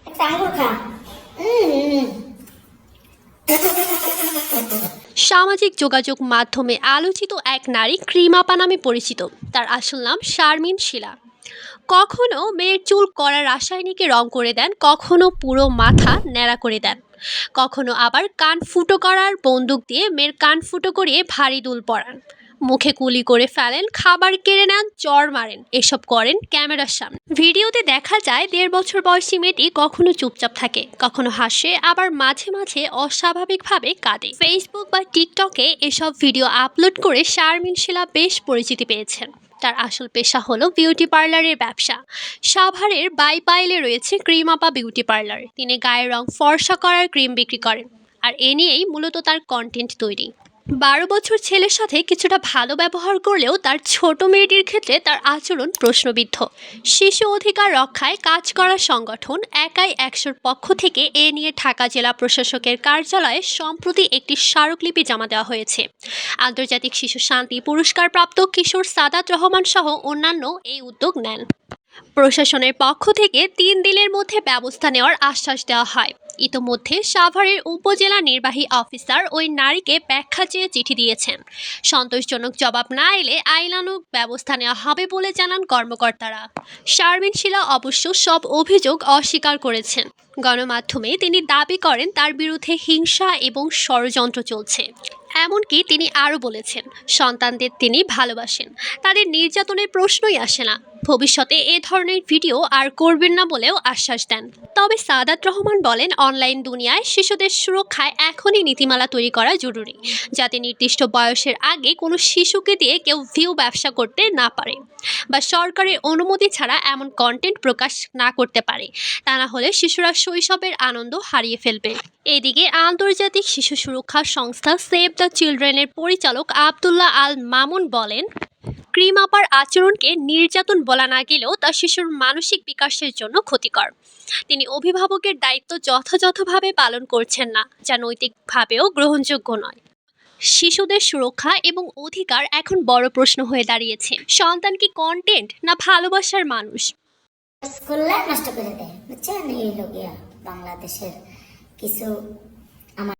একটা আঙুর খা। হুম। সামাজিক যোগাযোগ মাধ্যমে আলোচিত এক নারী ক্রিম আপা নামে পরিচিত। তার আসল নাম শারমিন শিলা। কখনো মেয়ের চুল কড়া রাসায়নিকে রং করে দেন, কখনো পুরো মাথা ন্যাড়া করে দেন, কখনো আবার কান ফুটো করার বন্দুক দিয়ে মেয়ের কান ফুটো করিয়ে ভারী দুল পরান, মুখে কুলি করে ফেলেন, খাবার কেড়ে নেন, চড় মারেন। এসব করেন ক্যামেরার সামনে। ভিডিওতে দেখা যায় ১.৫ বছর বয়সী মেয়েটি কখনো চুপচাপ থাকে, কখনো হাসে, আবার মাঝে মাঝে অস্বাভাবিকভাবে কাঁদে। ফেসবুক বা টিকটকে এসব ভিডিও আপলোড করে শারমিন শিলা বেশ পরিচিতি পেয়েছেন। তার আসল পেশা হলো বিউটি পার্লারের ব্যবসা। সাভারের বাইপাইলে রয়েছে ক্রিম আপা বিউটি পার্লার। তিনি গায়ের রং ফর্সা করার ক্রিম বিক্রি করেন, আর এ নিয়েই মূলত তার কন্টেন্ট তৈরি। ১২ বছর ছেলের সাথে কিছুটা ভালো ব্যবহার করলেও তার ছোট মেয়েটির ক্ষেত্রে তার আচরণ প্রশ্নবিদ্ধ। শিশু অধিকার রক্ষায় কাজ করা সংগঠন একাই ১০০-র পক্ষ থেকে এ নিয়ে ঢাকা জেলা প্রশাসকের কার্যালয়ে সম্প্রতি একটি স্মারকলিপি জমা দেওয়া হয়েছে। আন্তর্জাতিক শিশু শান্তি পুরস্কারপ্রাপ্ত কিশোর সাদাত রহমান সহ অন্যান্য এই উদ্যোগ নেন। প্রশাসনের পক্ষ থেকে ৩ দিনের মধ্যে ব্যবস্থা নেওয়ার আশ্বাস দেওয়া হয়। ইতোমধ্যে সাভারের উপজেলা নির্বাহী অফিসার ওই নারীকে ব্যাখ্যা চেয়ে চিঠি দিয়েছেন। সন্তোষজনক জবাব না এলে আইনানুগ ব্যবস্থা নেওয়া হবে বলে জানান কর্মকর্তারা। শারমিন শিলা অবশ্য সব অভিযোগ অস্বীকার করেছেন। গণমাধ্যমে তিনি দাবি করেন তার বিরুদ্ধে হিংসা এবং ষড়যন্ত্র চলছে। এমনকি তিনি আরও বলেছেন, সন্তানদের তিনি ভালোবাসেন, তাদের নির্যাতনের প্রশ্নই আসে না। ভবিষ্যতে এ ধরনের ভিডিও আর করবেন না বলেও আশ্বাস দেন। তবে সাদাত রহমান বলেন, অনলাইন দুনিয়ায় শিশুদের সুরক্ষায় এখনই নীতিমালা তৈরি করা জরুরি, যাতে নির্দিষ্ট বয়সের আগে কোনো শিশুকে দিয়ে কেউ ভিউ ব্যবসা করতে না পারে বা সরকারের অনুমতি ছাড়া এমন কন্টেন্ট প্রকাশ না করতে পারে। তা না হলে শিশুরা শৈশবের আনন্দ হারিয়ে ফেলবে। এদিকে আন্তর্জাতিক শিশু সুরক্ষা সংস্থা সেভ দ্য চিলড্রেনের পরিচালক আবদুল্লাহ আল মামুন বলেন, ক্রিম আপার আচরণকে নির্যাতন বলা না গেলেও তা শিশুর মানসিক বিকাশের জন্য ক্ষতিকর। তিনি অভিভাবকের দায়িত্ব যথাযথভাবে পালন করছেন না, যা নৈতিকভাবেও গ্রহণযোগ্য নয়। শিশুদের সুরক্ষা এবং অধিকার এখন বড় প্রশ্ন হয়ে দাঁড়িয়েছে। সন্তান কি কন্টেন্ট না ভালোবাসার মানুষ? করলে নষ্ট করে দেয়, বুঝছেন? এই হলো গিয়া বাংলাদেশের কিছু